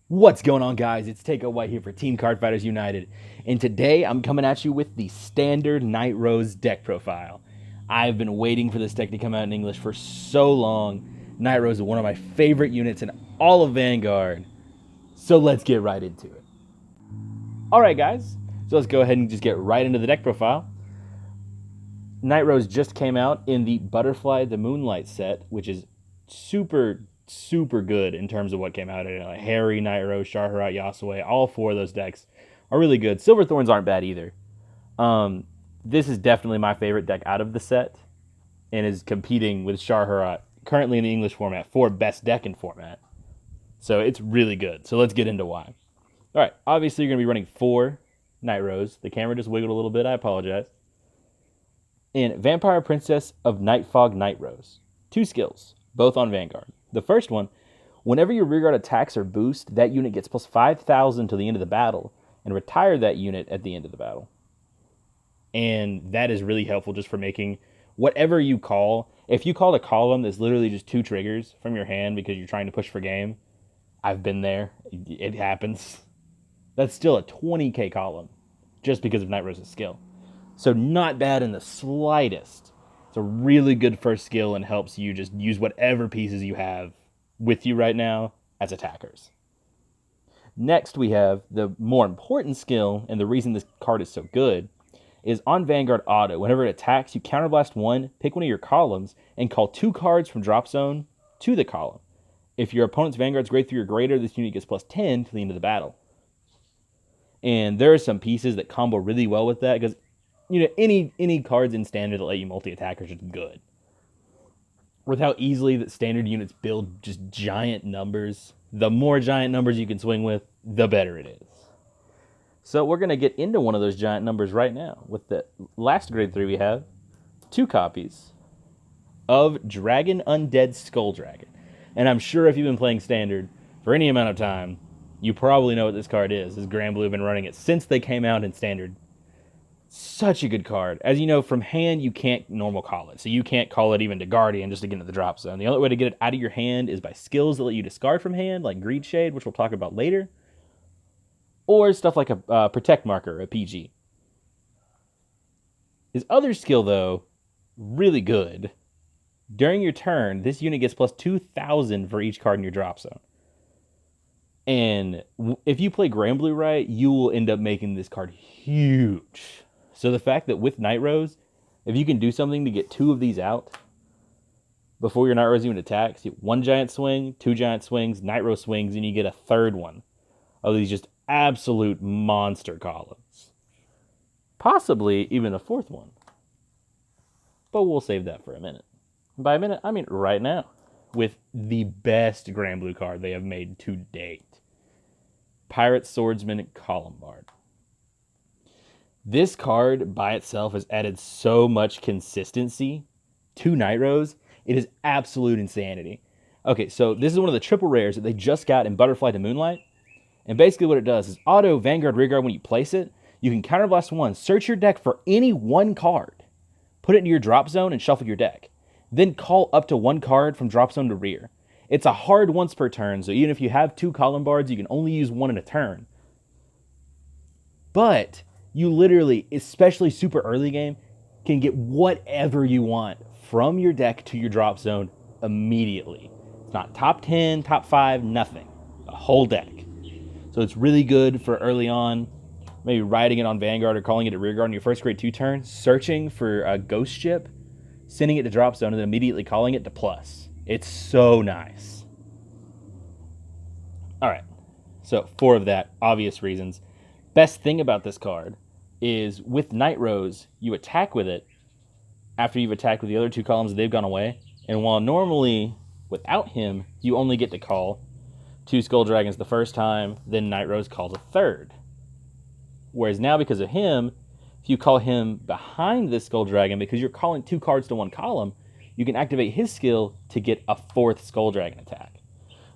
What's going on, guys? It's Takeo White here for Team Card Fighters United, and today I'm coming at you with the standard Nightrose deck profile. I've been waiting for this deck to come out in English for so long. Nightrose is one of my favorite units in all of Vanguard, so let's get right into it. Alright, guys, so let's go ahead and just get right into the deck profile. Nightrose just came out in the Butterfly the Moonlight set, which is super good in terms of what came out. Harry, Nightrose, Shaharat, Yasue, all four of those decks are really good. Silverthorns aren't bad either. This is definitely my favorite deck out of the set and is competing with Shaharat currently in the English format for best deck in format. So it's really good. So let's get into why. All right, obviously you're going to be running 4 Nightrose. The camera just wiggled a little bit. I apologize. And Vampire Princess of Nightfog Nightrose. 2 skills, both on Vanguard. The first one, whenever your rearguard attacks or boost, that unit gets plus 5,000 to the end of the battle, and retire that unit at the end of the battle. And that is really helpful just for making whatever you call. If you call a column that's literally just 2 triggers from your hand because you're trying to push for game, I've been there. It happens. That's still a 20k column just because of Nightrose's skill. So not bad in the slightest. It's a really good first skill and helps you just use whatever pieces you have with you right now as attackers. Next, we have the more important skill, and the reason this card is so good, is on Vanguard Auto. Whenever it attacks, you counterblast 1, pick one of your columns, and call 2 cards from drop zone to the column. If your opponent's Vanguard's grade 3 or greater, this unit gets plus 10 to the end of the battle. And there are some pieces that combo really well with that, because any cards in standard that let you multi-attack are just good. With how easily that standard units build just giant numbers, the more giant numbers you can swing with, the better it is. So we're going to get into one of those giant numbers right now. With the last grade 3 we have 2 copies of Dragon Undead Skull Dragon. And I'm sure if you've been playing standard for any amount of time, you probably know what this card is. This Grand Blue have been running it since they came out in standard. Such a good card. As you know, from hand, you can't normal call it. So you can't call it even to Guardian just to get into the drop zone. The only way to get it out of your hand is by skills that let you discard from hand, like Greed Shade, which we'll talk about later, or stuff like a Protect Marker, a PG. His other skill, though, really good. During your turn, this unit gets plus 2,000 for each card in your drop zone. And if you play Grand Blue right, you will end up making this card huge. So the fact that with Nightrose, if you can do something to get 2 of these out before your Nightrose even attacks, you get 1 giant swing, 2 giant swings, Nightrose swings, and you get a 3rd one of these just absolute monster columns. Possibly even a 4th one. But we'll save that for a minute. And by a minute, I mean right now. With the best Grand Blue card they have made to date. Pirate Swordsman Columbard. This card by itself has added so much consistency to Nightrose. It is absolute insanity. Okay, so this is one of the triple rares that they just got in Butterfly to Moonlight. And basically what it does is auto Vanguard Rearguard when you place it. You can counterblast 1, search your deck for any 1 card, put it into your drop zone, and shuffle your deck. Then call up to 1 card from drop zone to rear. It's a hard once per turn, so even if you have 2 Columbards, you can only use 1 in a turn. But you literally, especially super early game, can get whatever you want from your deck to your drop zone immediately. It's not top 10, top 5, nothing. The whole deck. So it's really good for early on, maybe riding it on Vanguard or calling it a Rearguard on your first grade 2 turn, searching for a Ghost Ship, sending it to drop zone, and then immediately calling it to plus. It's so nice. All right, so 4 of that, obvious reasons. Best thing about this card is with Nightrose, you attack with it after you've attacked with the other 2 columns, they've gone away. And while normally, without him, you only get to call 2 Skull Dragons the first time, then Nightrose calls a 3rd. Whereas now, because of him, if you call him behind this Skull Dragon, because you're calling 2 cards to 1 column, you can activate his skill to get a 4th Skull Dragon attack,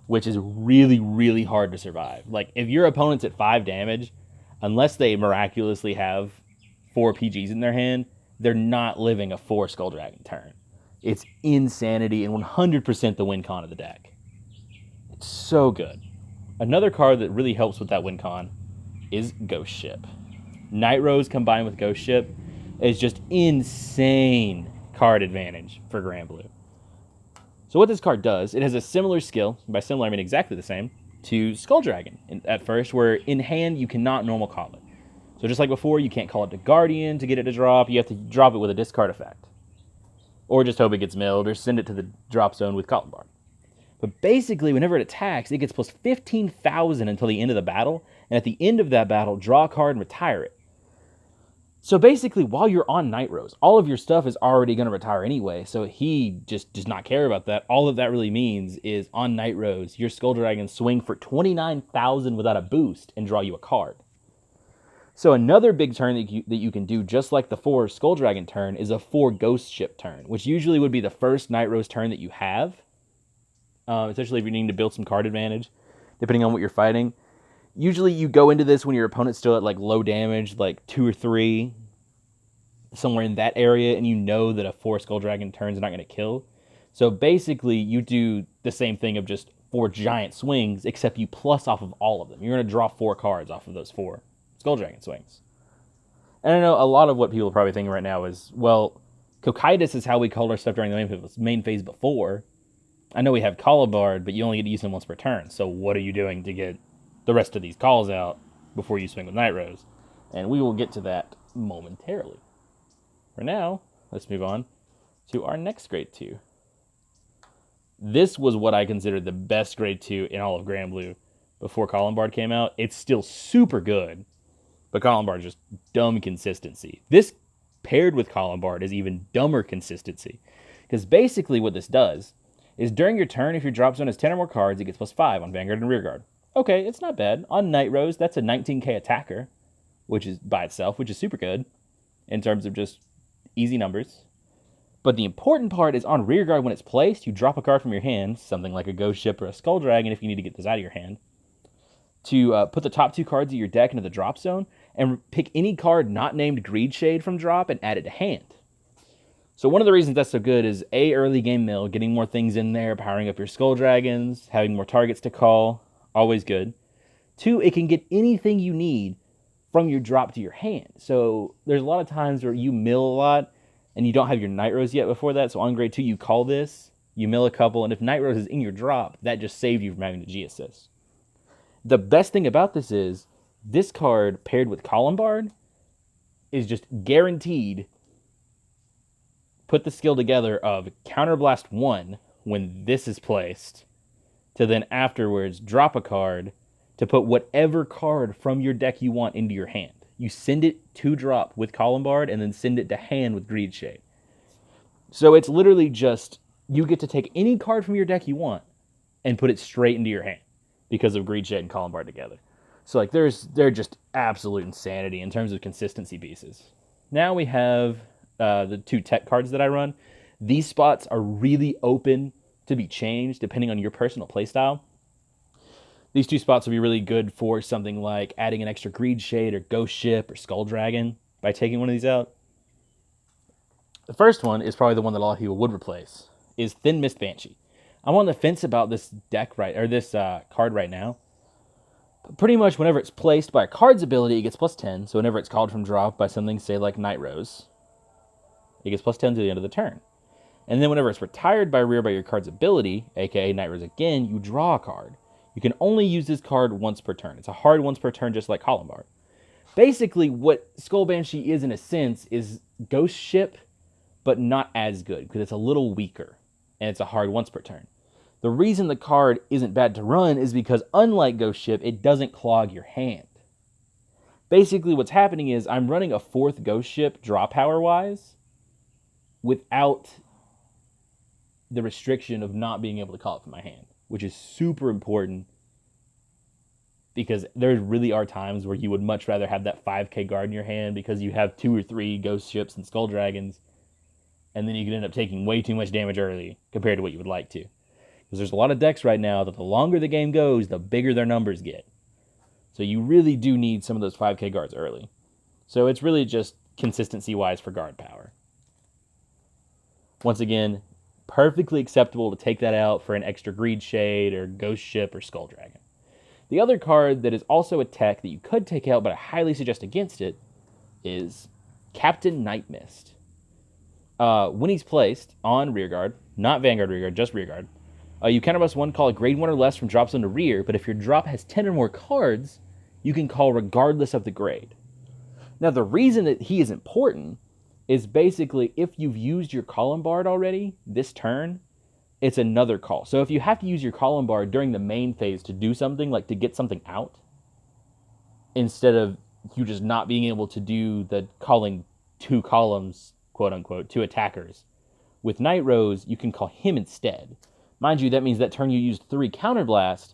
which is really hard to survive. Like, if your opponent's at 5 damage, unless they miraculously have 4 PGs in their hand, they're not living a 4 Skull Dragon turn. It's insanity and 100% the win con of the deck. It's so good. Another card that really helps with that win con is Ghost Ship. Nightrose combined with Ghost Ship is just insane card advantage for Grand Blue. So what this card does, it has a similar skill, by similar I mean exactly the same, to Skull Dragon at first, where in hand you cannot normal call it. So just like before, you can't call it to Guardian to get it to drop, you have to drop it with a discard effect. Or just hope it gets milled, or send it to the drop zone with Cottonbark. But basically, whenever it attacks, it gets plus 15,000 until the end of the battle, and at the end of that battle, draw a card and retire it. So basically, while you're on Nightrose, all of your stuff is already going to retire anyway, so he just does not care about that. All that really means is on Nightrose, your Skull Dragon swing for 29,000 without a boost and draw you a card. So another big turn that you can do, just like the 4 Skull Dragon turn, is a 4 Ghost Ship turn, which usually would be the first Nightrose turn that you have, especially if you're needing to build some card advantage, depending on what you're fighting. Usually you go into this when your opponent's still at like low damage, like 2 or 3, somewhere in that area, and you know that a 4 Skull Dragon turn is not going to kill. So basically you do the same thing of just 4 giant swings, except you plus off of all of them. You're going to draw 4 cards off of those 4 Skull Dragon swings. And I know a lot of what people are probably thinking right now is, well, Cocytus is how we called our stuff during the main phase before. I know we have Columbard, but you only get to use them once per turn. So what are you doing to get the rest of these calls out before you swing with Nightrose? And we will get to that momentarily. For now, let's move on to our next grade 2. This was what I considered the best grade 2 in all of Grand Blue before Columbard came out. It's still super good, but Columbard is just dumb consistency. This paired with Columbard is even dumber consistency. Because basically what this does is during your turn, if your drop zone has 10 or more cards, it gets plus 5 on Vanguard and Rearguard. Okay, it's not bad. On Nightrose, that's a 19k attacker, which is by itself, which is super good in terms of just easy numbers. But the important part is on Rearguard, when it's placed, you drop a card from your hand, something like a Ghost Ship or a Skull Dragon if you need to get this out of your hand, to put the top 2 cards of your deck into the drop zone and pick any card not named Greed Shade from drop and add it to hand. So one of the reasons that's so good is A, early game mill, getting more things in there, powering up your Skull Dragons, having more targets to call, always good. 2, it can get anything you need from your drop to your hand. So there's a lot of times where you mill a lot and you don't have your Nightrose yet before that. So on grade 2, you call this, you mill a couple, and if Nightrose is in your drop, that just saved you from having to G-assist. The best thing about this is this card paired with Columbard is just guaranteed put the skill together of Counterblast 1 when this is placed, to then afterwards drop a card to put whatever card from your deck you want into your hand. You send it to drop with Columbard and then send it to hand with Greed Shade. So it's literally just, you get to take any card from your deck you want and put it straight into your hand because of Greed Shade and Columbard together. So like they're just absolute insanity in terms of consistency pieces. Now we have the 2 tech cards that I run. These spots are really open to be changed depending on your personal playstyle. These 2 spots will be really good for something like adding an extra Greed Shade or Ghost Ship or Skull Dragon by taking one of these out. The first one is probably the one that a lot of people would replace, is Thin Mist Banshee. I'm on the fence about this deck this card right now. But pretty much whenever it's placed by a card's ability, it gets plus 10. So whenever it's called from drop by something, say like Nightrose, it gets plus 10 to the end of the turn. And then whenever it's retired by your card's ability, aka Nightrose again, you draw a card. You can only use this card once per turn. It's a hard once per turn, just like Columbard. Basically, what Skull Banshee is in a sense is Ghost Ship, but not as good, because it's a little weaker, and it's a hard once per turn. The reason the card isn't bad to run is because, unlike Ghost Ship, it doesn't clog your hand. Basically, what's happening is I'm running a 4th Ghost Ship draw power-wise without the restriction of not being able to call it from my hand, which is super important because there really are times where you would much rather have that 5k guard in your hand because you have 2 or 3 Ghost Ships and Skull Dragons, and then you can end up taking way too much damage early compared to what you would like to. Because there's a lot of decks right now that the longer the game goes, the bigger their numbers get. So you really do need some of those 5k guards early. So it's really just consistency-wise for guard power. Once again, perfectly acceptable to take that out for an extra Greed Shade or Ghost Ship or Skull Dragon. The other card that is also a tech that you could take out, but I highly suggest against it, is Captain Nightmist. When he's placed on rearguard, not Vanguard rearguard, just rearguard, you counterblast one, call a grade 1 or less from drop zone to rear, but if your drop has 10 or more cards, you can call regardless of the grade. Now, the reason that he is important is basically if you've used your Column Bard already this turn, it's another call. So if you have to use your Column Bard during the main phase to do something, like to get something out, instead of you just not being able to do the calling 2 columns, quote unquote, 2 attackers, with Nightrose, you can call him instead. Mind you, that means that turn you used 3 Counterblast,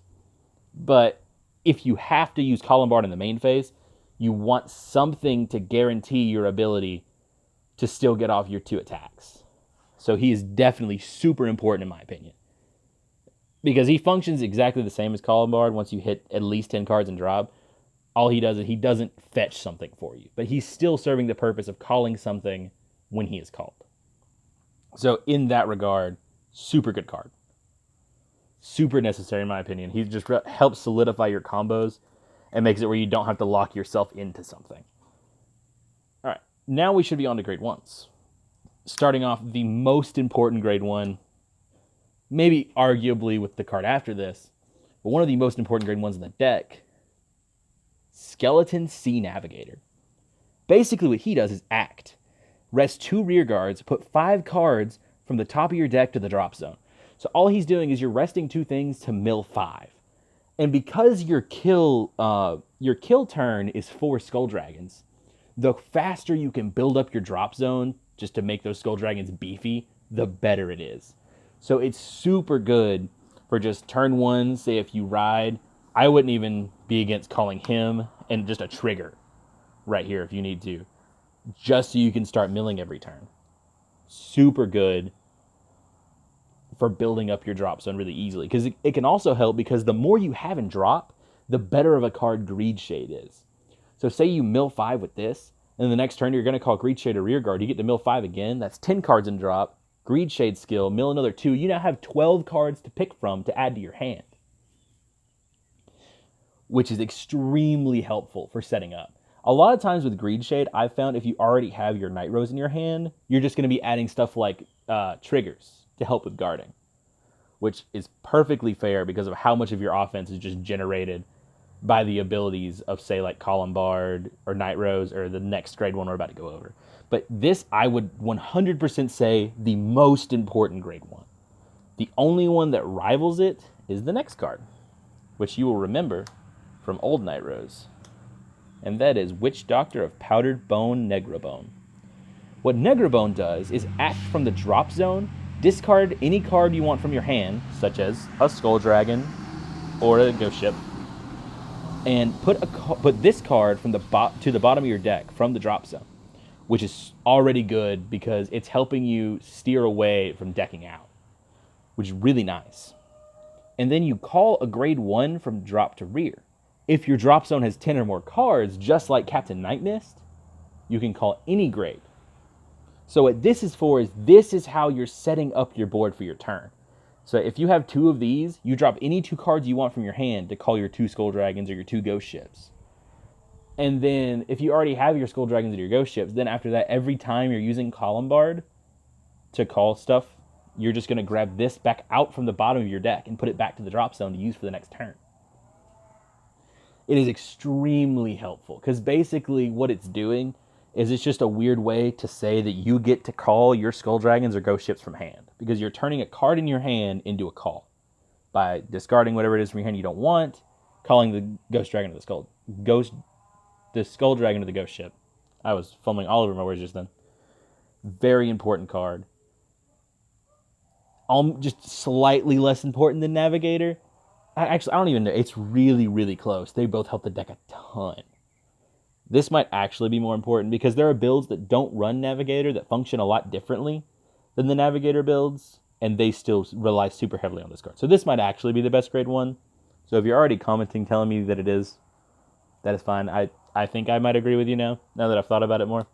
but if you have to use Column Bard in the main phase, you want something to guarantee your ability to still get off your 2 attacks. So he is definitely super important in my opinion. Because he functions exactly the same as Column Bard once you hit at least 10 cards and drop. All he does is he doesn't fetch something for you, but he's still serving the purpose of calling something when he is called. So in that regard, super good card. Super necessary in my opinion. He just helps solidify your combos and makes it where you don't have to lock yourself into something. All right, now we should be on to grade 1s. Starting off the most important grade 1, maybe arguably with the card after this, but one of the most important grade 1s in the deck, Skeleton Sea Navigator. Basically what he does is act. Rest 2 rear guards, put 5 cards from the top of your deck to the drop zone. So all he's doing is you're resting 2 things to mill 5. And because your kill turn is 4 Skull Dragons, the faster you can build up your drop zone just to make those Skull Dragons beefy, the better it is. So it's super good for just turn 1, say if you ride. I wouldn't even be against calling him and just a trigger right here if you need to, just so you can start milling every turn. Super good for building up your drop zone really easily, because it can also help because the more you have in drop, the better of a card Greed Shade is. So say you mill 5 with this, and the next turn you're going to call Greed Shade a rear guard. You get to mill 5 again. That's 10 cards in drop. Greed Shade skill, mill another 2. You now have 12 cards to pick from to add to your hand, which is extremely helpful for setting up. A lot of times with Greed Shade, I've found if you already have your Nightrose in your hand, you're just going to be adding stuff like triggers to help with guarding, which is perfectly fair because of how much of your offense is just generated by the abilities of, say, like Column Bard or Nightrose or the next grade 1 we're about to go over. But this, I would 100% say, the most important grade 1. The only one that rivals it is the next card, which you will remember from old Nightrose, and that is Witch Doctor of Powdered Bone Negrabone. What Negrabone does is act from the drop zone, discard any card you want from your hand, such as a Skull Dragon or a Ghost Ship, and put this card from to the bottom of your deck from the drop zone, which is already good because it's helping you steer away from decking out, which is really nice. And then you call a grade 1 from drop to rear. If your drop zone has 10 or more cards, just like Captain Nightmist, you can call any grade. So what this is for is this is how you're setting up your board for your turn. So if you have 2 of these, you drop any 2 cards you want from your hand to call your 2 Skull Dragons or your 2 Ghost Ships. And then if you already have your Skull Dragons and your Ghost Ships, then after that, every time you're using Column Bard to call stuff, you're just going to grab this back out from the bottom of your deck and put it back to the drop zone to use for the next turn. It is extremely helpful because basically what it's doing is it's just a weird way to say that you get to call your Skull Dragons or Ghost Ships from hand, because you're turning a card in your hand into a call by discarding whatever it is from your hand you don't want, calling the Ghost Dragon or the Skull Dragon or the Ghost Ship. I was fumbling all over my words just then. Very important card. Just slightly less important than Navigator. I don't even know. It's really, really close. They both help the deck a ton. This might actually be more important because there are builds that don't run Navigator that function a lot differently than the Navigator builds, and they still rely super heavily on this card. So this might actually be the best grade 1. So if you're already commenting, telling me that it is, that is fine. I think I might agree with you now that I've thought about it more.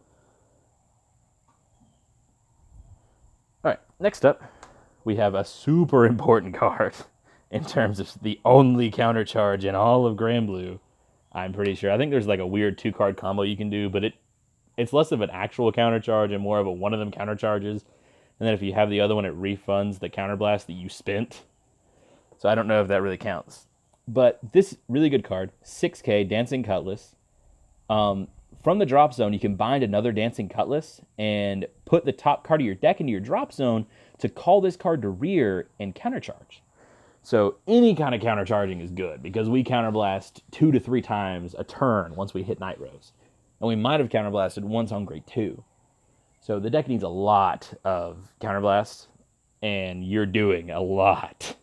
All right, next up, we have a super important card in terms of the only counter charge in all of Grand Blue. I'm pretty sure. I think there's like a weird 2-card combo you can do, but it's less of an actual counter charge and more of a one of them counter charges. And then if you have the other one, it refunds the counterblast that you spent. So I don't know if that really counts. But this really good card, 6K Dancing Cutlass. From the drop zone, you can bind another Dancing Cutlass and put the top card of your deck into your drop zone to call this card to rear and countercharge. So any kind of countercharging is good because we counterblast 2 to 3 times a turn once we hit Nightrose. And we might have counterblasted once on grade 2. So the deck needs a lot of counterblasts, and you're doing a lot.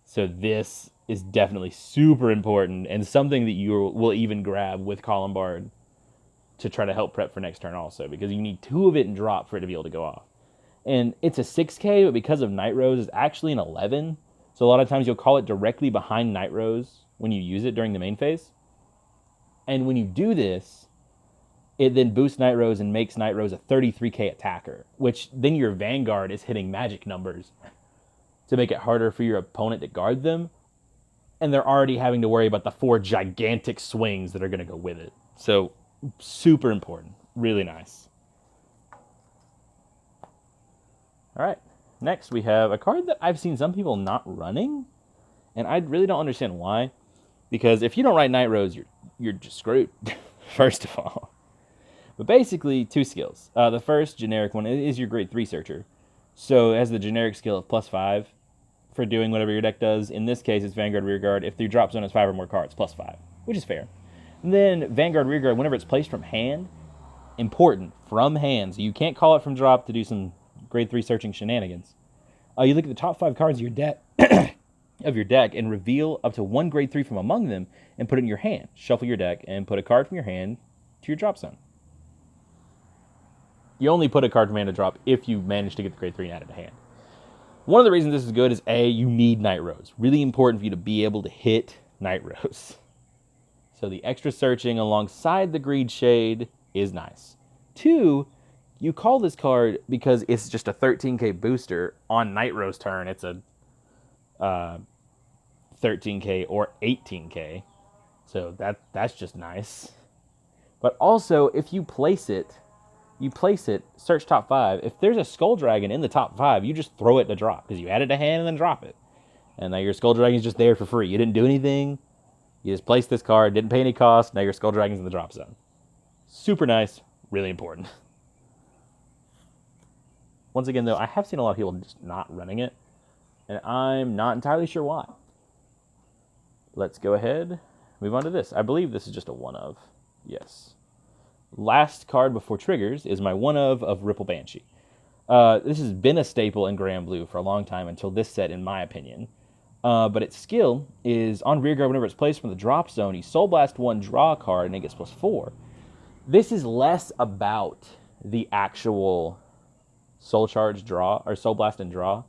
So this is definitely super important and something that you will even grab with Columbard to try to help prep for next turn also, because you need 2 of it and drop for it to be able to go off. And it's a 6K, but because of Nightrose, it's actually an 11. So a lot of times you'll call it directly behind Nightrose when you use it during the main phase. And when you do this, it then boosts Nightrose and makes Nightrose a 33K attacker, which then your Vanguard is hitting magic numbers to make it harder for your opponent to guard them. And they're already having to worry about the 4 gigantic swings that are going to go with it. So super important. Really nice. All right. Next, we have a card that I've seen some people not running, and I really don't understand why. Because if you don't write Nightrose, you're just screwed, first of all. But basically, 2 skills. The first generic one is your grade 3 searcher. So it has the generic skill of +5 for doing whatever your deck does. In this case, it's Vanguard Rearguard. If the drop zone has 5 or more cards, +5, which is fair. And then Vanguard Rearguard, whenever it's placed from hand, important, from hand. So you can't call it from drop to do some grade 3 searching shenanigans. You look at the top 5 cards of your deck and reveal up to 1 grade 3 from among them and put it in your hand. Shuffle your deck and put a card from your hand to your drop zone. You only put a card from hand to drop if you manage to get the grade 3 and add it to hand. One of the reasons this is good is A, you need Nightrose. Really important for you to be able to hit Nightrose. So the extra searching alongside the Greed Shade is nice. 2, you call this card because it's just a 13K booster. On Nightrose turn, it's a 13K or 18K. So that's just nice. But also, if you place it, search top 5. If there's a Skull Dragon in the top 5, you just throw it to drop because you add it to hand and then drop it. And now your Skull Dragon's just there for free. You didn't do anything. You just placed this card, didn't pay any cost. Now your Skull Dragon's in the drop zone. Super nice, really important. Once again, though, I have seen a lot of people just not running it, and I'm not entirely sure why. Let's go ahead, move on to this. I believe this is just a one of. Yes. Last card before triggers is my one of Ripple Banshee. This has been a staple in Grand Blue for a long time until this set, in my opinion. But its skill is on rearguard whenever it's placed from the drop zone. You Soul Blast 1, draw a card, and it gets +4. This is less about the actual Soul Charge draw, or Soul Blast and draw,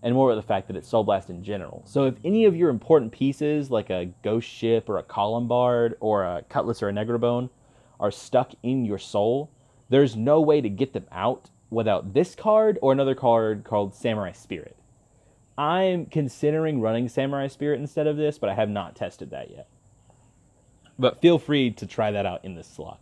and more about the fact that it's Soul Blast in general. So if any of your important pieces, like a Ghost Ship or a Columbard or a Cutlass or a Negrabone, are stuck in your soul, there's no way to get them out without this card or another card called Samurai Spirit. I'm considering running Samurai Spirit instead of this, but I have not tested that yet. But feel free to try that out in this slot.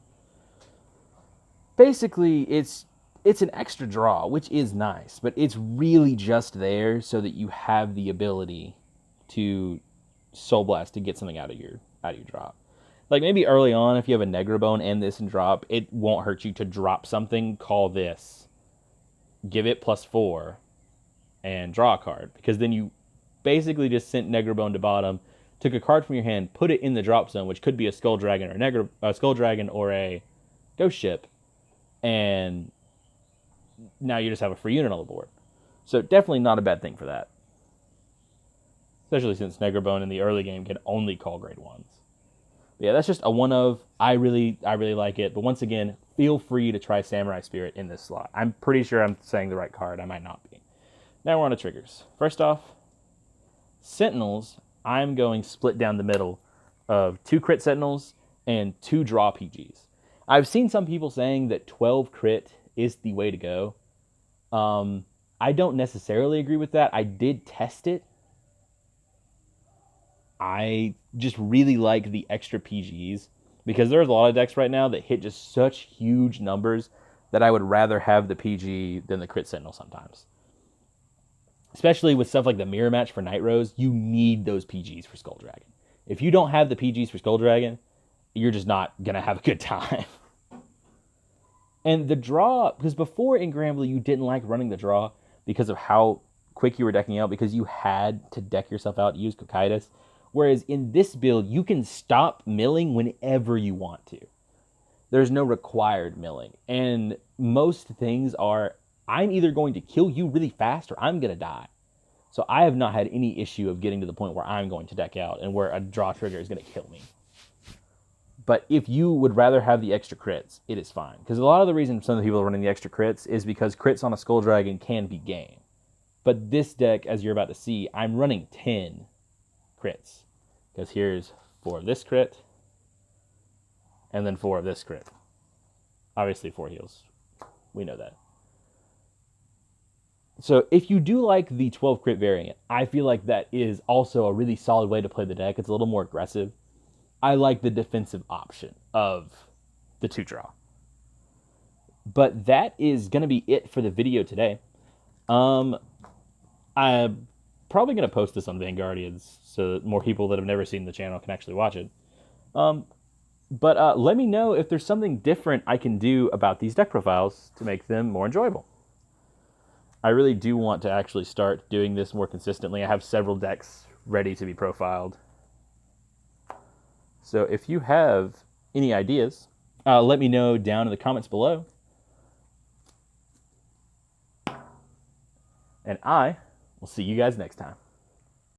Basically, it's an extra draw, which is nice, but it's really just there so that you have the ability to Soul Blast to get something out of your drop. Like maybe early on, if you have a Negrabone and this and drop, it won't hurt you to drop something, call this, give it +4, and draw a card. Because then you basically just sent Negrabone to bottom, took a card from your hand, put it in the drop zone, which could be a Skull Dragon or a Skull Dragon or a Ghost Ship, and now you just have a free unit on the board. So definitely not a bad thing for that. Especially since Negrabone in the early game can only call grade 1s. But yeah, that's just a one of. I really like it. But once again, feel free to try Samurai Spirit in this slot. I'm pretty sure I'm saying the right card. I might not be. Now we're on to triggers. First off, Sentinels, I'm going split down the middle of 2 crit Sentinels and 2 draw PGs. I've seen some people saying that 12 crit is the way to go. I don't necessarily agree with that. I did test it, I just really like the extra PGs because there's a lot of decks right now that hit just such huge numbers that I would rather have the PG than the Crit Sentinel sometimes. Especially with stuff like the Mirror Match for Nightrose, you need those PGs for Skull Dragon. If you don't have the PGs for Skull Dragon, you're just not going to have a good time. And the draw, because before in Granblue, you didn't like running the draw because of how quick you were decking out, because you had to deck yourself out to use Cocytus. Whereas in this build, you can stop milling whenever you want to. There's no required milling. And most things are, I'm either going to kill you really fast or I'm going to die. So I have not had any issue of getting to the point where I'm going to deck out and where a draw trigger is going to kill me. But if you would rather have the extra crits, it is fine. Because a lot of the reason some of the people are running the extra crits is because crits on a Skull Dragon can be game. But this deck, as you're about to see, I'm running 10 crits. Because here's 4 of this crit, and then 4 of this crit. Obviously 4 heals. We know that. So if you do like the 12 crit variant, I feel like that is also a really solid way to play the deck. It's a little more aggressive. I like the defensive option of the 2-draw. But that is going to be it for the video today. I'm probably going to post this on Vanguardians so that more people that have never seen the channel can actually watch it. But let me know if there's something different I can do about these deck profiles to make them more enjoyable. I really do want to actually start doing this more consistently. I have several decks ready to be profiled. So if you have any ideas, let me know down in the comments below. And I will see you guys next time.